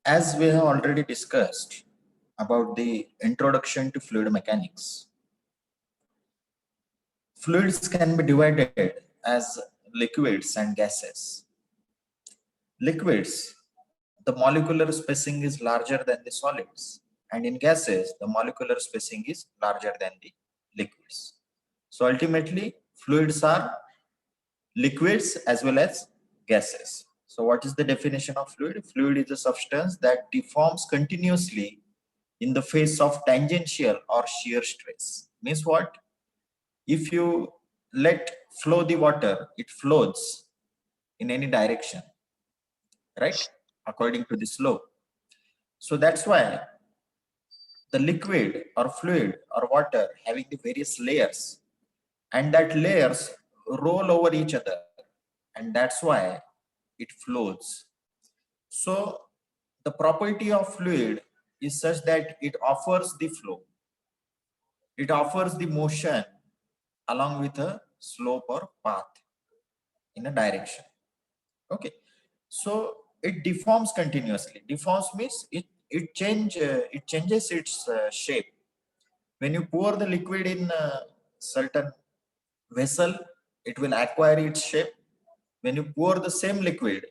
As we have already discussed about the introduction to fluid mechanics, fluids can be divided as liquids and gases. Liquids, the molecular spacing is larger than the solids, and in gases, the molecular spacing is larger than the liquids. So ultimately, fluids are liquids as well as gases. So what is the definition of fluid? Fluid is a substance that deforms continuously in the face of tangential or shear stress. Means what? If you let flow the water, it flows in any direction, right? According to this law. So that's why the liquid or fluid or water having the various layers, and that layers roll over each other, and that's why it flows. So the property of fluid is such that it offers the flow, it offers the motion along with a slope or path in a direction. Okay, so it deforms continuously. Deforms means it changes its shape. When you pour the liquid in a certain vessel, it will acquire its shape. When you pour the same liquid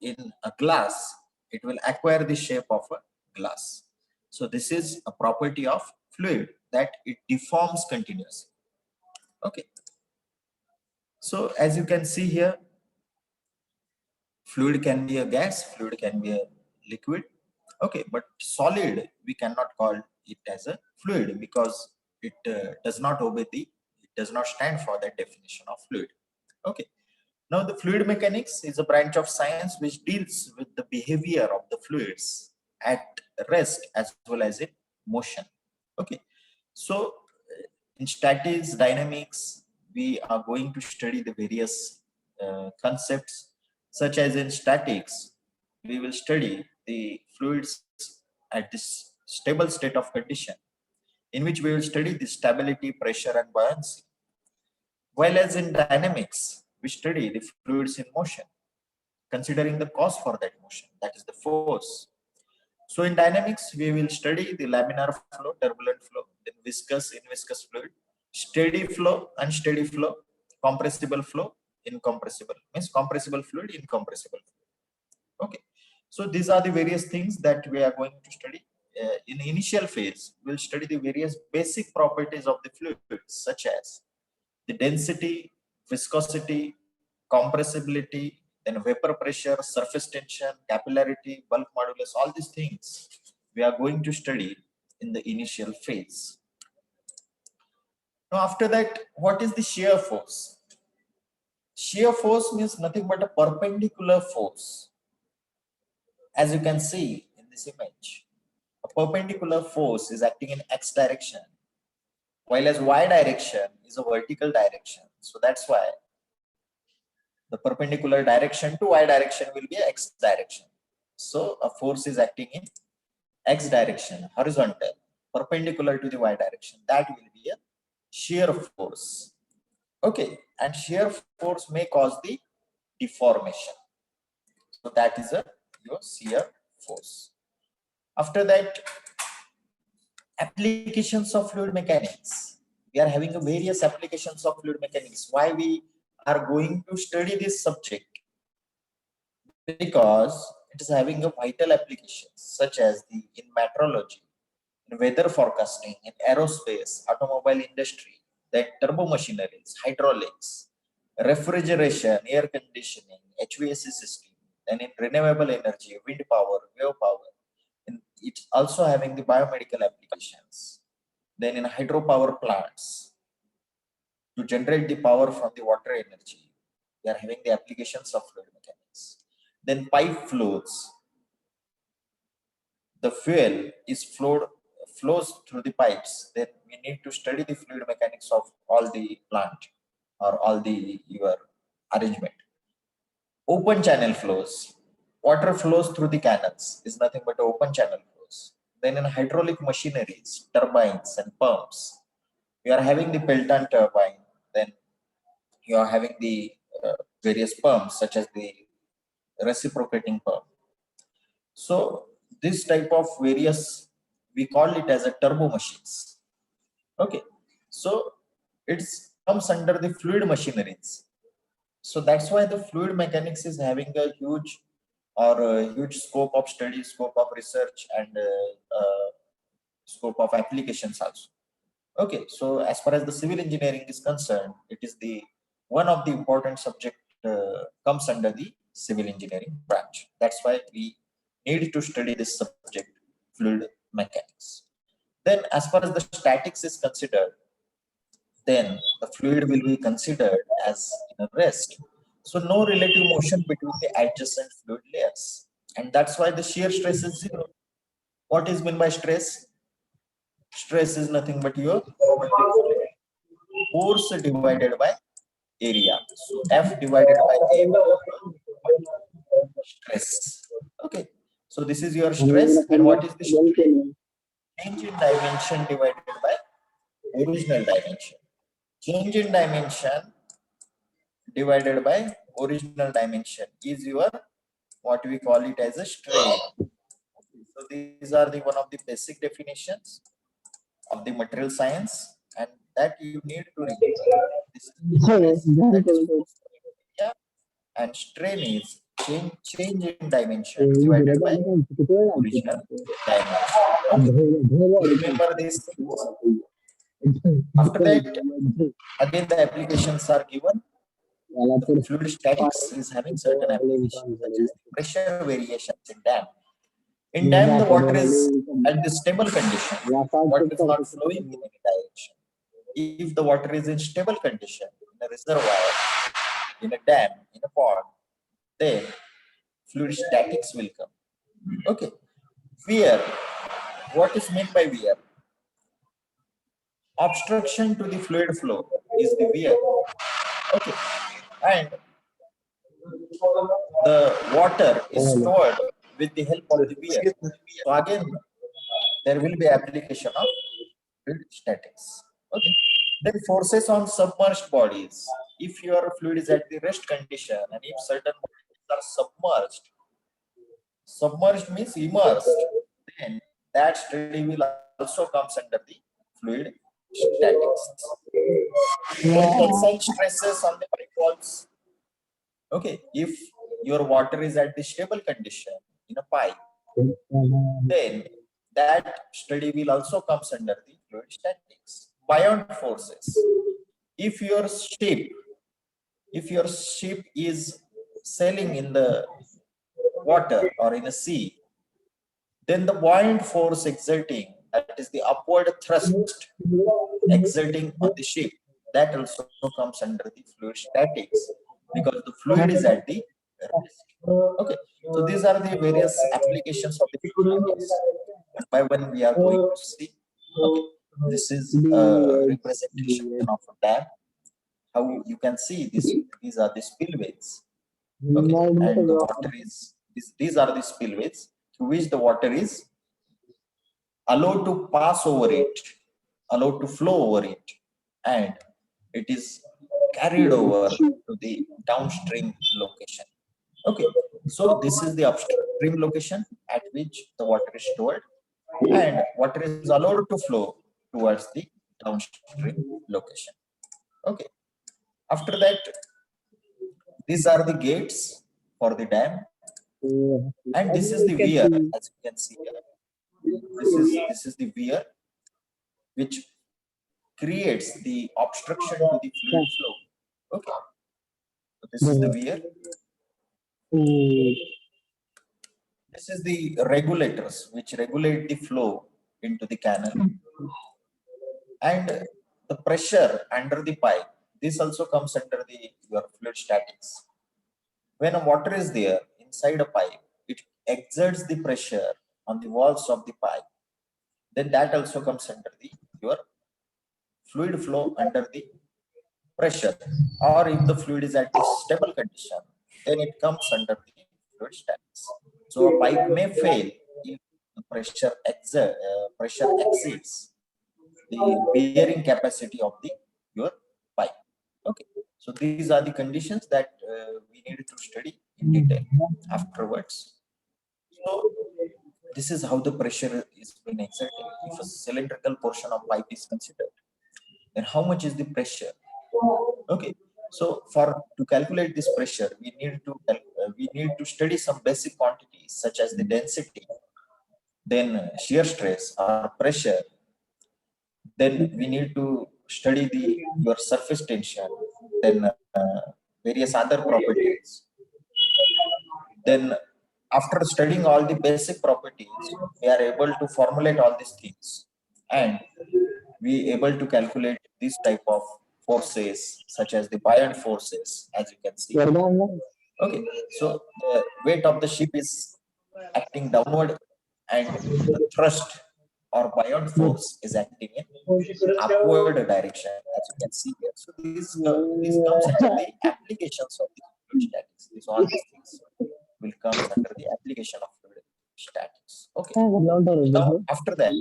in a glass, it will acquire the shape of a glass. So this is a property of fluid, that it deforms continuously. Okay, so as you can see here, fluid can be a gas, fluid can be a liquid. Okay, but solid we cannot call it as a fluid because it does not obey the, it does not stand for that definition of fluid. Okay, now the fluid mechanics is a branch of science which deals with the behavior of the fluids at rest as well as in motion. Okay, so in statics, dynamics, we are going to study the various concepts, such as in statics, we will study the fluids at this stable state of condition, in which we will study the stability, pressure, and buoyancy. While as in dynamics, we study the fluids in motion, considering the cause for that motion, that is the force. So in dynamics, we will study the laminar flow, turbulent flow, then viscous, inviscous fluid, steady flow, unsteady flow, compressible flow, incompressible, means compressible fluid, incompressible fluid. Okay, so these are the various things that we are going to study. In initial phase, we'll study the various basic properties of the fluid, such as the density, viscosity, compressibility, then vapor pressure, surface tension, capillarity, bulk modulus, all these things we are going to study in the initial phase. Now after that, what is the shear force? Shear force means nothing but a perpendicular force. As you can see in this image, a perpendicular force is acting in x direction, while as y direction is a vertical direction. So that's why the perpendicular direction to y direction will be x direction. So a force is acting in x direction, horizontal, perpendicular to the y direction. That will be a shear force. Okay, and shear force may cause the deformation. So that is your shear force. After that, applications of fluid mechanics. We are having various applications of fluid mechanics. Why we are going to study this subject? Because it is having a vital applications, such as the in meteorology, in weather forecasting, in aerospace, automobile industry, then turbo machineries, hydraulics, refrigeration, air conditioning, HVAC system, then in renewable energy, wind power, wave power. And it's also having the biomedical applications. Then in hydropower plants, to generate the power from the water energy, we are having the applications of fluid mechanics. Then pipe flows. The fuel is flows through the pipes. Then we need to study the fluid mechanics of all the plant or all the your arrangement. Open channel flows. Water flows through the canals is nothing but open channel flows. Then in hydraulic machineries, turbines and pumps, we are having the Pelton turbine. Then you are having the various pumps such as the reciprocating pump. So this type of various, we call it as a turbo machines. Okay, so it's comes under the fluid machineries. So that's why the fluid mechanics is having a huge or a huge scope of study, scope of research, and scope of applications also. Okay, so as far as the civil engineering is concerned, it is the one of the important subject comes under the civil engineering branch. That's why we need to study this subject, fluid mechanics. Then, as far as the statics is considered, then the fluid will be considered as in a rest. So no relative motion between the adjacent fluid layers, and that's why the shear stress is zero. What is meant by stress? Stress is nothing but your force divided by area. So F divided by A will stress. Okay. So this is your stress, and what is the strain? Change in dimension divided by original dimension. Change in dimension divided by original dimension is your what we call it as a strain. So these are the one of the basic definitions of the material science, and that you need to remember. This is stress, that is force per area, and strain is change in dimension divided by original dimension. Okay, so remember these things. After that, again the applications are given. The fluid statics is having certain applications such as the pressure variations in dam. In dam, the water is at the stable condition. Water is not flowing in any direction. If the water is in stable condition in a reservoir, in a dam, in a pond, then fluid statics will come. Okay. Wear. What is meant by wear? Obstruction to the fluid flow is the wear. Okay. And the water is stored with the help of the wear. So again, there will be application of fluid statics. Okay. Then forces on submerged bodies. If your fluid is at the rest condition and if certain bodies are submerged means immersed, then that study will also comes under the fluid statics. Then tensile stresses on the pipe walls. Okay, if your water is at the stable condition in a pipe, then that study will also comes under the fluid statics. Buoyant forces. If your ship, if your ship is sailing in the water or in a sea, then the buoyant force exerting, that is the upward thrust exerting on the ship, that also comes under the fluid statics because the fluid is at the rest. Okay, so these are the various applications of the fluid statics. One by one, we are going to see. Okay, this is a representation of a dam. How you can see this? These are the spillways. Okay, and the water is these are the spillways through which the water is allowed to pass over it, allowed to flow over it, and it is carried over to the downstream location. Okay, so this is the upstream location at which the water is stored, and water is allowed to flow towards the downstream location. Okay, after that, these are the gates for the dam, and this is the weir, as you can see here. This is the weir which creates the obstruction to the fluid flow. Okay, so this is the weir. This is the regulators which regulate the flow into the canal, and the pressure under the pipe. This also comes under the your fluid statics. When a water is there inside a pipe, it exerts the pressure on the walls of the pipe. Then that also comes under the your fluid flow under the pressure. Or if the fluid is at a stable condition, then it comes under the fluid statics. So a pipe may fail if the pressure exceeds the bearing capacity of the your pipe. Okay, so these are the conditions that we need to study in detail afterwards. So this is how the pressure is being exerted. If a cylindrical portion of pipe is considered, then how much is the pressure? Okay, so to calculate this pressure, we need to study some basic quantities such as the density, then shear stress or pressure. Then we need to study your surface tension, then various other properties. Then after studying all the basic properties, we are able to formulate all these things, and we able to calculate this type of forces such as the buoyant forces, as you can see. Okay, so the weight of the ship is acting downward, and the thrust or buoyant force is acting in upward direction, as you can see here. So these comes under the applications of the fluid statics. All these things will come under the application of fluid statics. Okay. Now after that,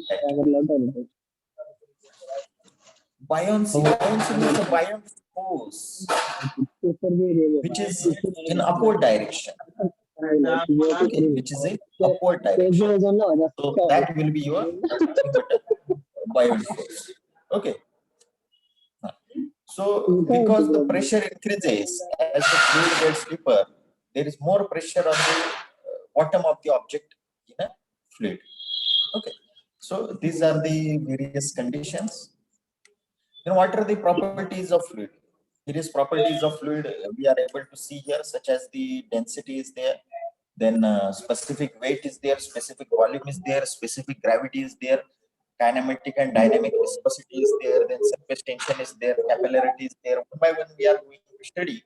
buoyancy means the buoyant force which is in upward direction. Okay, which is in upward direction. So that will be your buoyant force. Okay. So because the pressure increases as the fluid gets deeper, there is more pressure on the bottom of the object in a fluid. Okay. So these are the various conditions. Then what are the properties of fluid? Various properties of fluid we are able to see here, such as the density is there, then specific weight is there, specific volume is there, specific gravity is there, kinematic and dynamic viscosity is there, then surface tension is there, capillarity is there. One by one we are going to study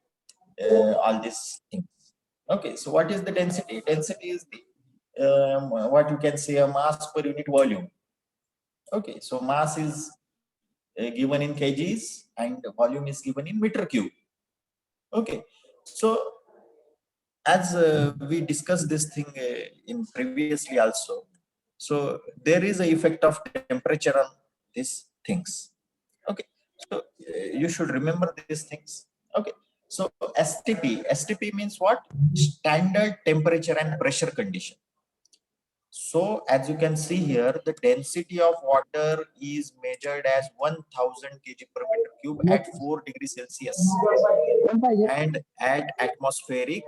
all these things. Okay, so what is the density? Density is the what you can say a mass per unit volume. Okay, so mass is given in kgs and volume is given in meter cube. Okay, so as we discussed this thing in previously also, so there is a effect of temperature on these things. Okay, so you should remember these things. Okay, so STP means what? Standard temperature and pressure condition. So as you can see here, the density of water is measured as 1000 kg per meter cube at 4 degrees Celsius and at atmospheric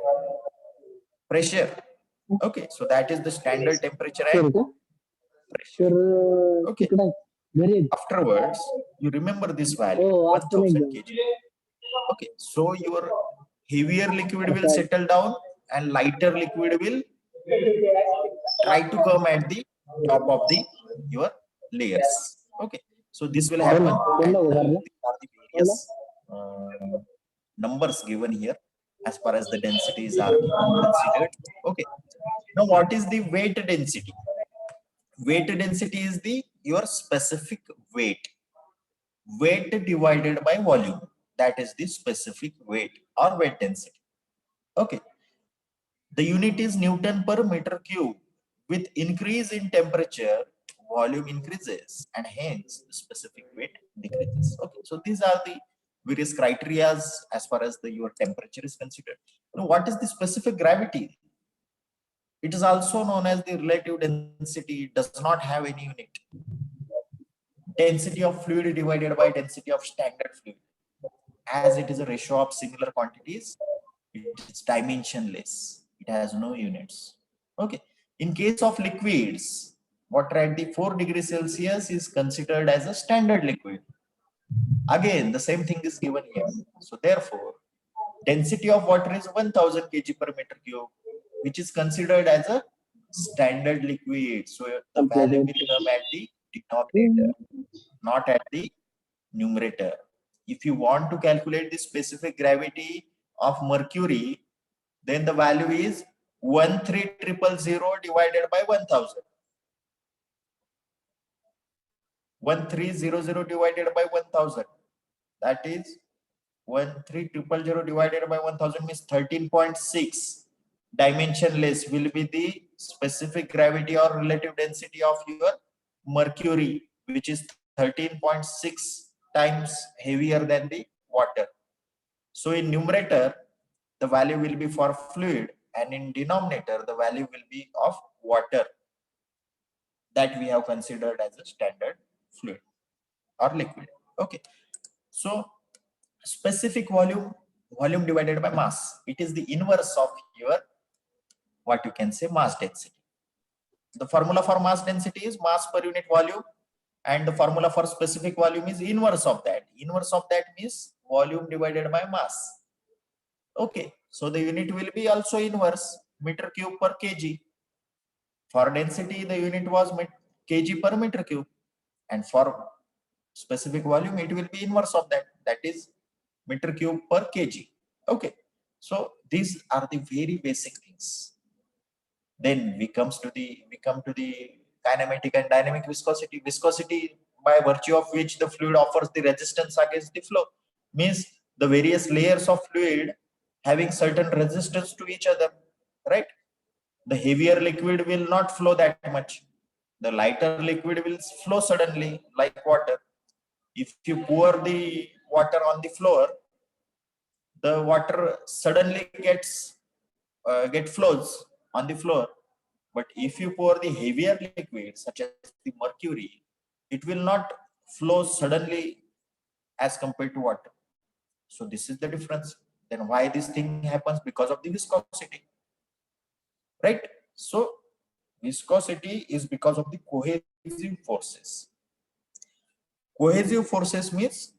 pressure. Okay, so that is the standard temperature and pressure. Okay, afterwards you remember this value 1000 kg. Okay, so your heavier liquid will settle down and lighter liquid will try to come at the top of your layers. Okay, so this will happen, and these are the various numbers given here as far as the densities are considered. Okay, now what is the weight density? Weight density is your specific weight divided by volume. That is the specific weight or weight density. Okay, the unit is Newton per meter cube. With increase in temperature, volume increases and hence the specific weight decreases. Okay, so these are the various criteria as far as your temperature is considered. Now, what is the specific gravity? It is also known as the relative density. It does not have any unit. Density of fluid divided by density of standard fluid. As it is a ratio of similar quantities, it is dimensionless. It has no units. Okay. In case of liquids, water at the 4 degrees Celsius is considered as a standard liquid. Again, the same thing is given here. So therefore, density of water is 1000 kg per meter cube, which is considered as a standard liquid. So the value will come at the denominator, not at the numerator. If you want to calculate the specific gravity of mercury, then the value is 13000 divided by 1000. 1300 divided by 1000. That is 13000 divided by 1000 means 13.6. Dimensionless will be the specific gravity or relative density of your mercury, which is 13.6 times heavier than the water. So in numerator, the value will be for fluid, and in denominator, the value will be of water that we have considered as a standard fluid or liquid. Okay, so specific volume divided by mass, it is the inverse of your what you can say mass density. The formula for mass density is mass per unit volume, and the formula for specific volume is inverse of that. Inverse of that means volume divided by mass. Okay, so the unit will be also inverse, meter cube per kg. For density, the unit was kg per meter cube, and for specific volume, it will be inverse of that. That is meter cube per kg. Okay, so these are the very basic things. Then we come to the kinematic and dynamic viscosity. Viscosity, by virtue of which the fluid offers the resistance against the flow, means the various layers of fluid having certain resistance to each other, right? The heavier liquid will not flow that much. The lighter liquid will flow suddenly, like water. If you pour the water on the floor, the water suddenly get flows on the floor. But if you pour the heavier liquid, such as the mercury, it will not flow suddenly as compared to water. So this is the difference. Then why this thing happens? Because of the viscosity, right? So viscosity is because of the cohesive forces. Cohesive forces means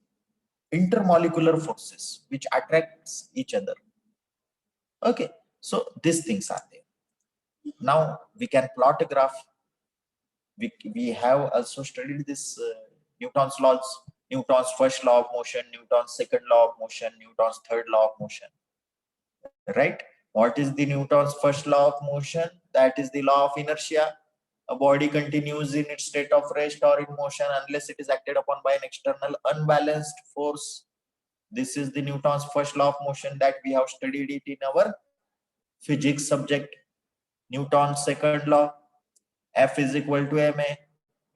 intermolecular forces which attracts each other. Okay, so these things are there. Now we can plot a graph. We have also studied this Newton's laws, Newton's first law of motion, Newton's second law of motion, Newton's third law of motion, right? What is the Newton's first law of motion? That is the law of inertia. A body continues in its state of rest or in motion unless it is acted upon by an external unbalanced force. This is the Newton's first law of motion that we have studied it in our physics subject. Newton's second law, F is equal to ma.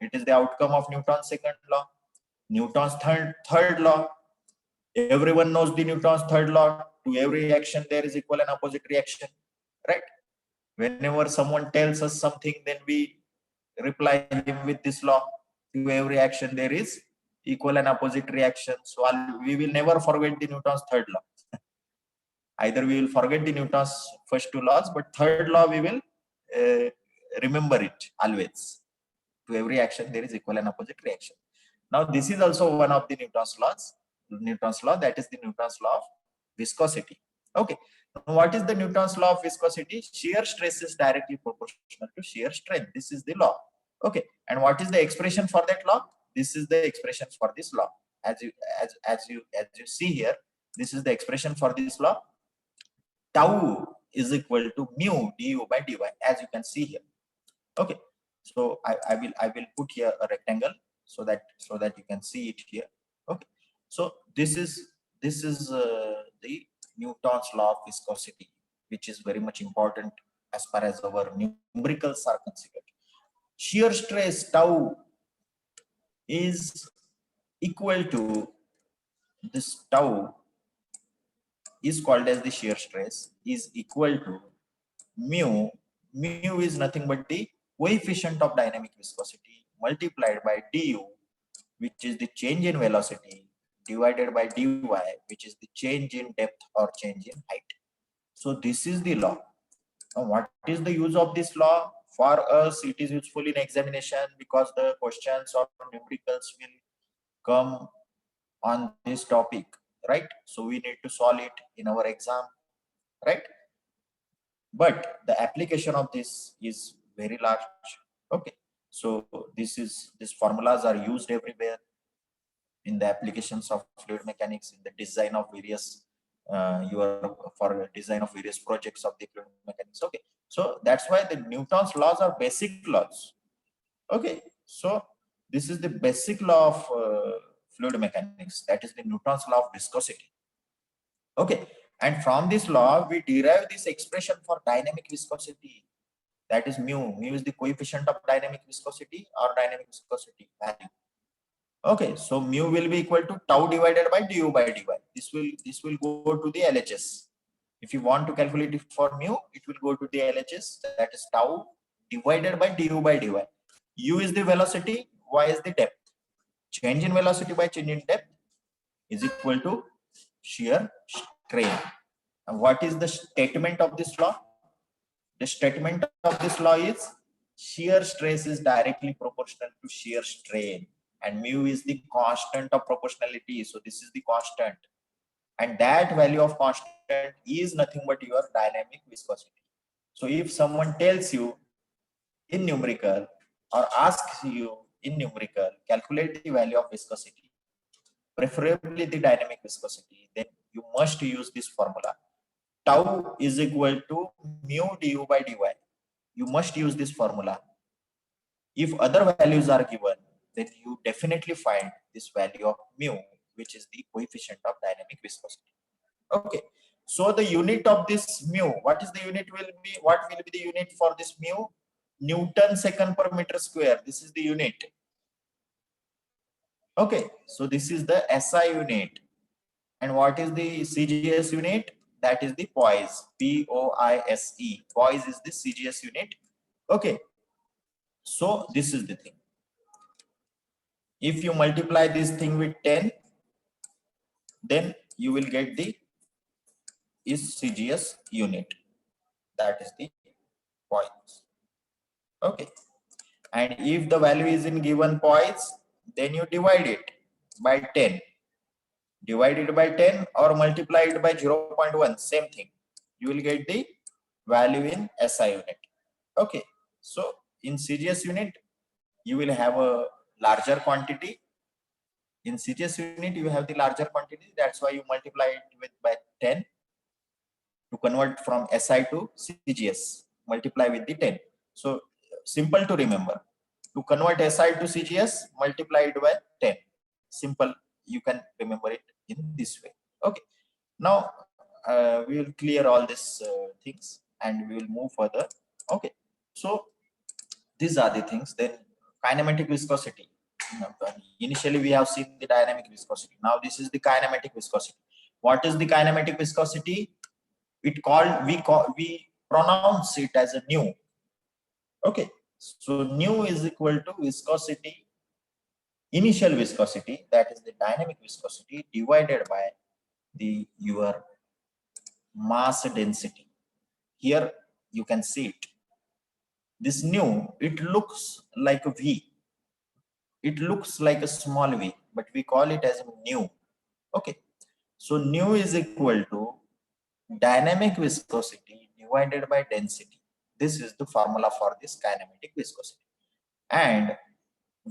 It is the outcome of Newton's second law. Newton's third law, everyone knows the Newton's third law. To every action there is equal and opposite reaction, right? Whenever someone tells us something, then we reply him with this law. To every action there is equal and opposite reaction. So we will never forget the Newton's third law. Either we will forget the Newton's first two laws, but third law we will remember it always. To every action there is equal and opposite reaction. Now this is also one of the Newton's laws. Newton's law, that is the Newton's law of viscosity. Okay, now what is the Newton's law of viscosity? Shear stress is directly proportional to shear strength. This is the law. Okay, and what is the expression for that law? This is the expression for this law. As you see here, this is the expression for this law. Tau is equal to mu du by dy, as you can see here. Okay, so I will put here a rectangle so that you can see it here. Okay, so this is the Newton's law of viscosity, which is very much important as far as our numericals are considered. Shear stress tau is equal to this. Tau is called as the shear stress, is equal to mu. Mu is nothing but the coefficient of dynamic viscosity multiplied by du, which is the change in velocity, divided by dy, which is the change in depth or change in height. So this is the law. Now what is the use of this law? For us it is useful in examination because the questions or numericals will come on this topic, right? So we need to solve it in our exam, right? But the application of this is very large. Okay, so these formulas are used everywhere in the applications of fluid mechanics, in the design of various for design of various projects of the fluid mechanics. Okay, so that's why the Newton's laws are basic laws. Okay, so this is the basic law of fluid mechanics, that is the Newton's law of viscosity. Okay, and from this law we derive this expression for dynamic viscosity, that is mu. Mu is the coefficient of dynamic viscosity or dynamic viscosity value. Okay, so mu will be equal to tau divided by du by dy. This will go to the LHS. If you want to calculate it for mu, it will go to the LHS, that is tau divided by du by dy. U is the velocity, y is the depth. Change in velocity by change in depth is equal to shear strain. And what is the statement of this law? The statement of this law is shear stress is directly proportional to shear strain, and mu is the constant of proportionality. So this is the constant, and that value of constant is nothing but your dynamic viscosity. So if someone tells you in numerical or asks you in numerical, calculate the value of viscosity, preferably the dynamic viscosity, then you must use this formula. Tau is equal to mu du by dy. You must use this formula. If other values are given, then you definitely find this value of mu, which is the coefficient of dynamic viscosity. Okay. So the unit of this mu, what is the unit will be? What will be the unit for this mu? Newton second per meter square. This is the unit. Okay. So this is the SI unit. And what is the CGS unit? That is the poise. P-O-I-S-E. Poise is the CGS unit. Okay. So this is the thing. If you multiply this thing with 10, then you will get the is CGS unit. That is the poise. Okay. And if the value is in given poise, then you divide it by 10. Divide it by 10 or multiply it by 0.1, same thing. You will get the value in SI unit. Okay. So in CGS unit, you will have a larger quantity. In CGS unit, you have the larger quantity. That's why you multiply it with by 10 to convert from SI to CGS. Multiply with the 10. So simple to remember. To convert SI to CGS, multiply it by 10. Simple. You can remember it in this way. Okay. Now we will clear all these things and we will move further. Okay. So these are the things. Then kinematic viscosity. Initially we have seen the dynamic viscosity. Now this is the kinematic viscosity. What is the kinematic viscosity? We pronounce it as a nu. Okay. So nu is equal to viscosity, initial viscosity, that is the dynamic viscosity, divided by the your mass density. Here you can see it. This nu, it looks like a V. It looks like a small v, but we call it as nu. Okay. So nu is equal to dynamic viscosity divided by density. This is the formula for this kinematic viscosity. And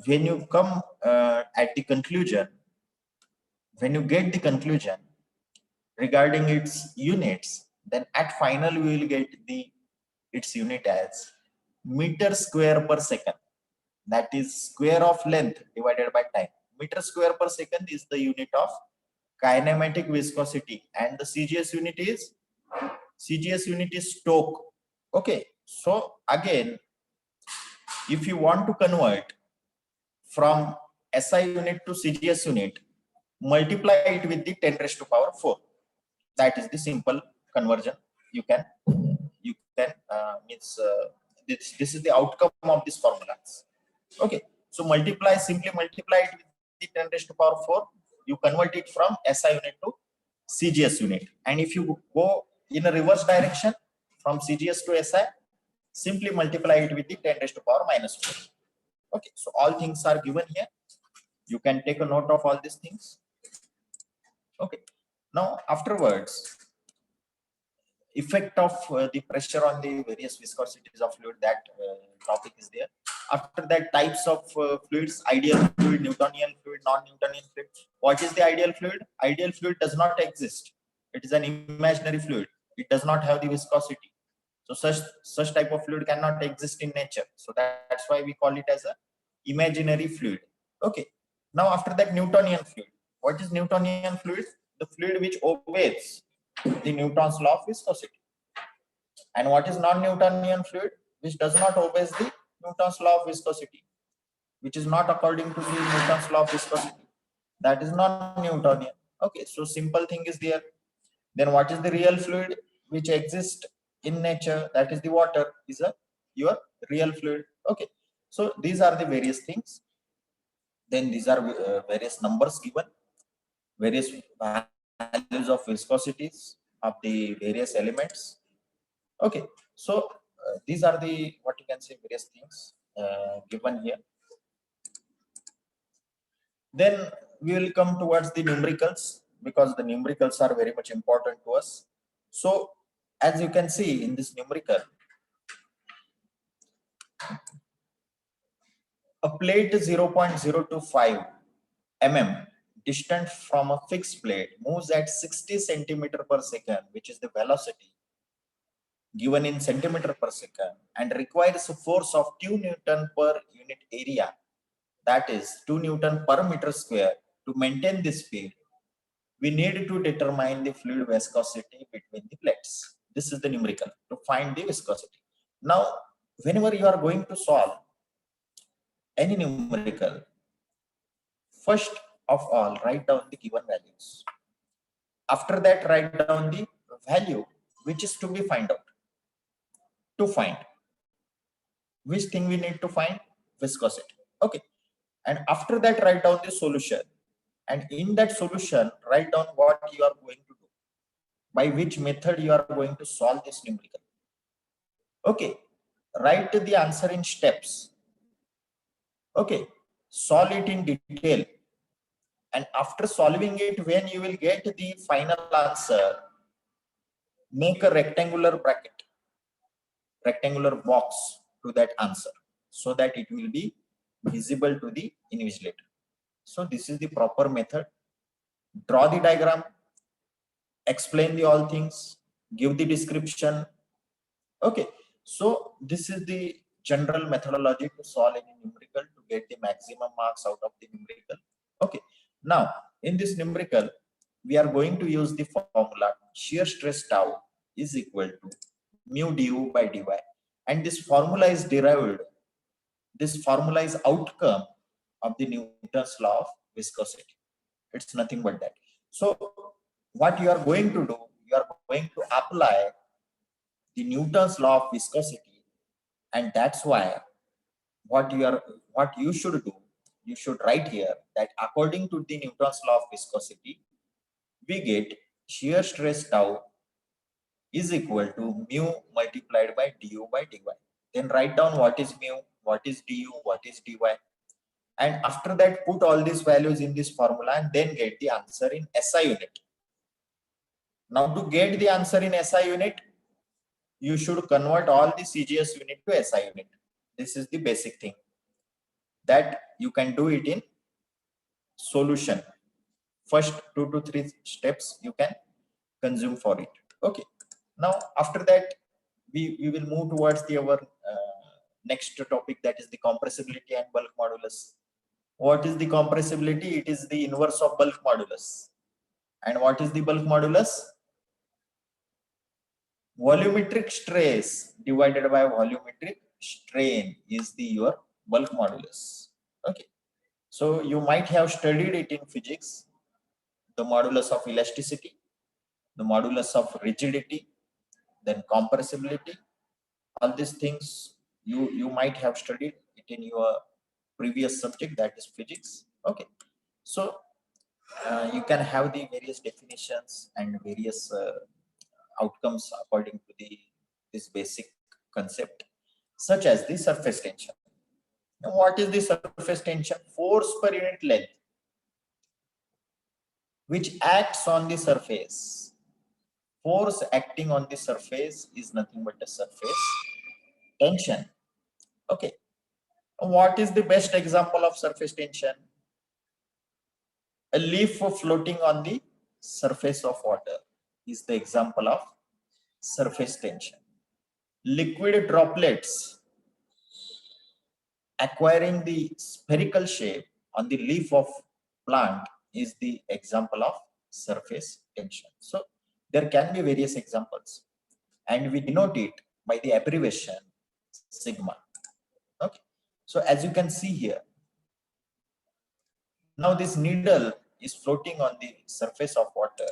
when you come at the conclusion, when you get the conclusion regarding its units, then at final we will get the its unit as meter square per second. That is square of length divided by time. Meter square per second is the unit of kinematic viscosity, and the CGS unit is Stoke. Okay. So again, if you want to convert from SI unit to CGS unit, multiply it with the 10 raised to power 4. That is the simple conversion. You can this is the outcome of this formulas. Okay. So simply multiply it with the 10 raised to power 4. You convert it from SI unit to CGS unit. And if you go in a reverse direction from CGS to SI, simply multiply it with the 10 raised to power minus 4. Okay. So all things are given here. You can take a note of all these things. Okay. Now afterwards, effect of the pressure on the various viscosities of fluid, that topic is there. After that, types of fluids: ideal fluid, Newtonian fluid, non-Newtonian fluid. What is the ideal fluid? Ideal fluid does not exist. It is an imaginary fluid. It does not have the viscosity. So such type of fluid cannot exist in nature. So that's why we call it as a imaginary fluid. Okay. Now after that, Newtonian fluid. What is Newtonian fluid? The fluid which obeys the Newton's law of viscosity. And what is non-Newtonian fluid? Which does not obey the Newton's law of viscosity, which is not according to the Newton's law of viscosity. That is non-Newtonian. Okay, so simple thing is there. Then what is the real fluid which exists in nature? That is the water, is a your real fluid. Okay, so these are the various things. Then these are various numbers given, various values of viscosities of the various elements. Okay, so these are the, what you can say, various things given here. Then we will come towards the numericals, because the numericals are very much important to us. So as you can see in this numerical, a plate 0.025 mm distant from a fixed plate moves at 60 centimeter per second, which is the velocity given in centimeter per second, and requires a force of 2 Newton per unit area, that is 2 Newton per meter square, to maintain this speed. We need to determine the fluid viscosity between the plates. This is the numerical to find the viscosity. Now, whenever you are going to solve any numerical, first of all, write down the given values. After that, write down the value which is to be find out. To find which thing we need to find, viscosity. Okay, and after that, write down the solution, and in that solution, write down what you are going to do, by which method you are going to solve this numerical. Okay, write the answer in steps. Okay, solve it in detail, and after solving it, when you will get the final answer, make a rectangular bracket, rectangular box to that answer, so that it will be visible to the invigilator. So this is the proper method. Draw the diagram, explain the all things, give the description. Okay, so this is the general methodology to solve any numerical to get the maximum marks out of the numerical. Okay, now in this numerical, we are going to use the formula shear stress tau is equal to mu du by dy, and this formula is derived, this formula is outcome of the Newton's law of viscosity. It's nothing but that. So what you are going to do, you are going to apply the Newton's law of viscosity, and that's why what you should do, you should write here that according to the Newton's law of viscosity, we get shear stress tau is equal to mu multiplied by du by dy. Then write down what is mu, what is du, what is dy, and after that put all these values in this formula and then get the answer in SI unit. Now to get the answer in SI unit, you should convert all the CGS unit to SI unit. This is the basic thing that you can do it in solution. First 2 to 3 steps you can consume for it. Okay, now after that we will move towards the our next topic, that is the compressibility and bulk modulus. What is the compressibility? It is the inverse of bulk modulus. And what is the bulk modulus? Volumetric stress divided by volumetric strain is the your bulk modulus. Okay, so you might have studied it in physics, the modulus of elasticity, the modulus of rigidity, then compressibility. All these things you might have studied it in your previous subject, that is physics. Okay, so you can have the various definitions and various outcomes according to this basic concept, such as the surface tension. Now, what is the surface tension? Force per unit length which acts on the surface. Force acting on the surface is nothing but a surface tension. Okay, what is the best example of surface tension? A leaf floating on the surface of water is the example of surface tension. Liquid droplets acquiring the spherical shape on the leaf of plant is the example of surface tension. So there can be various examples, and we denote it by the abbreviation sigma. Okay, so as you can see here, now this needle is floating on the surface of water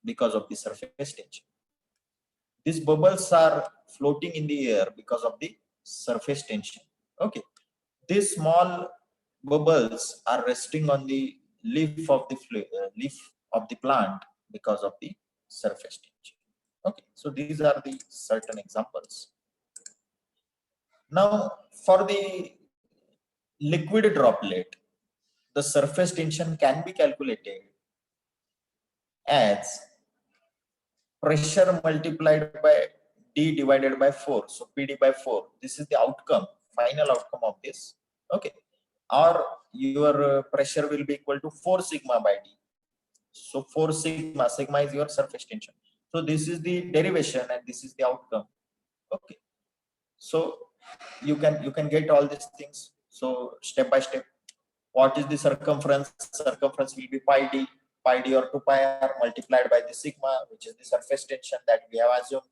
because of the surface tension. These bubbles are floating in the air because of the surface tension. Okay, these small bubbles are resting on the leaf of the plant because of the surface tension. Okay, so these are the certain examples. Now, for the liquid droplet, the surface tension can be calculated as pressure multiplied by D divided by 4. So PD by 4. This is the outcome, final outcome of this. Okay. Or your pressure will be equal to 4 sigma by D. So 4 sigma, sigma is your surface tension. So this is the derivation and this is the outcome. Okay. So you can get all these things. So step by step, what is the circumference? Circumference will be pi d or 2 pi r multiplied by the sigma, which is the surface tension that we have assumed.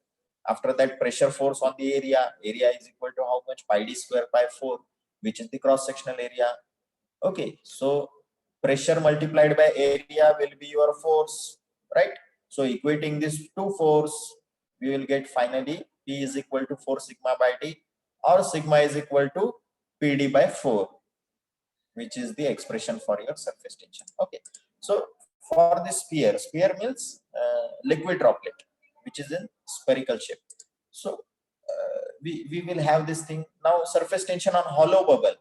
After that, pressure force on the area. Area is equal to how much? Pi d square by 4, which is the cross sectional area. Okay, so pressure multiplied by area will be your force, right? So equating this to force, we will get finally P is equal to 4 sigma by D, or sigma is equal to PD by 4, which is the expression for your surface tension. Okay, so for the sphere means liquid droplet, which is in spherical shape. So we will have this thing. Now surface tension on hollow bubble,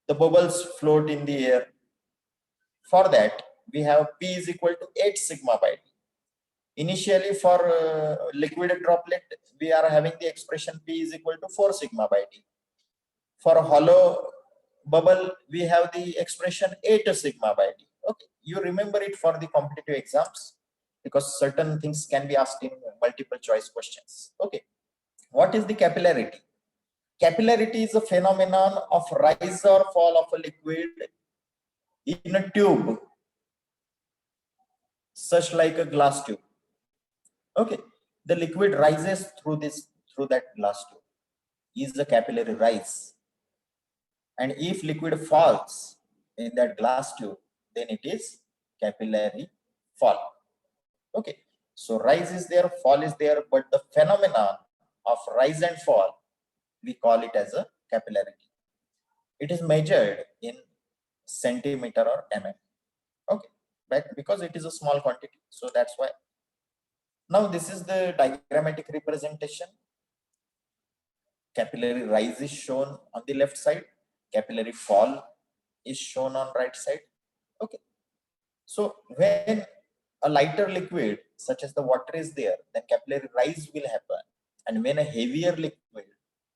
the bubbles float in the air. For that, we have P is equal to 8 sigma by D. Initially, for liquid droplet, we are having the expression P is equal to 4 sigma by D. For hollow bubble, we have the expression 8 sigma by D. Okay, you remember it for the competitive exams because certain things can be asked in multiple choice questions. Okay, what is the capillarity? Capillarity is a phenomenon of rise or fall of a liquid in a tube, such like a glass tube. Okay, the liquid rises through that glass tube is a capillary rise, and if liquid falls in that glass tube, then it is capillary fall. Okay, so rise is there, fall is there, but the phenomenon of rise and fall, we call it as a capillarity. It is measured in centimeter or mm. Okay, but because it is a small quantity, so that's why. Now this is the diagrammatic representation. Capillary rise is shown on the left side, capillary fall is shown on right side. Okay, so when a lighter liquid such as the water is there, then capillary rise will happen, and when a heavier liquid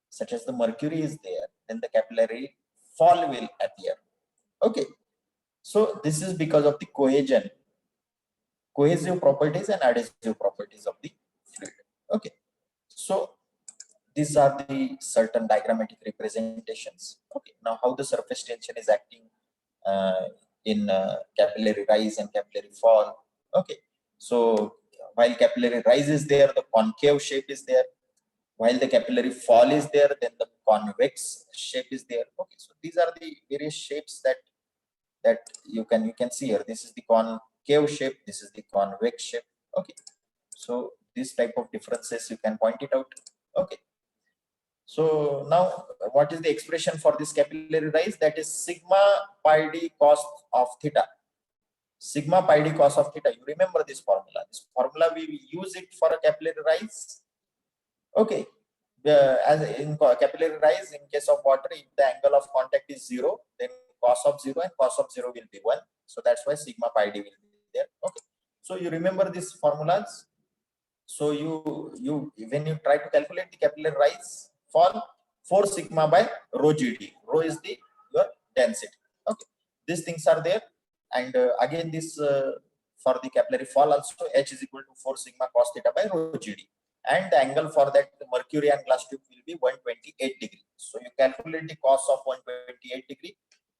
such as the mercury is there, then the capillary fall will appear. Okay, so this is because of the cohesion, cohesive properties and adhesive properties of the fluid. Okay, so these are the certain diagrammatic representations. Okay, now how the surface tension is acting in capillary rise and capillary fall. Okay, so while capillary rise is there, the concave shape is there. While the capillary fall is there, then the convex shape is there. Okay, so these are the various shapes that you can see here. This is the concave shape, this is the convex shape. Okay, so this type of differences you can point it out. Okay, so now what is the expression for this capillary rise? That is sigma pi d cos of theta. Sigma pi d cos of theta. You remember this formula. This formula we use it for a capillary rise. Okay, as in capillary rise, in case of water, if the angle of contact is 0, then cos of 0 and cos of 0 will be 1. So that's why sigma pi d will be there. Okay, so you remember these formulas. So you when you try to calculate the capillary rise, fall 4 sigma by rho gd. Rho is the your density. Okay, these things are there, and again this for the capillary fall also, h is equal to 4 sigma cos theta by rho gd, and the angle for that mercury and glass tube will be 128 degree. So you calculate the cos of 128 degree,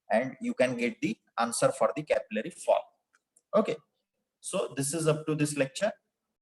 and you can get the answer for the capillary fall. Okay, so this is up to this lecture.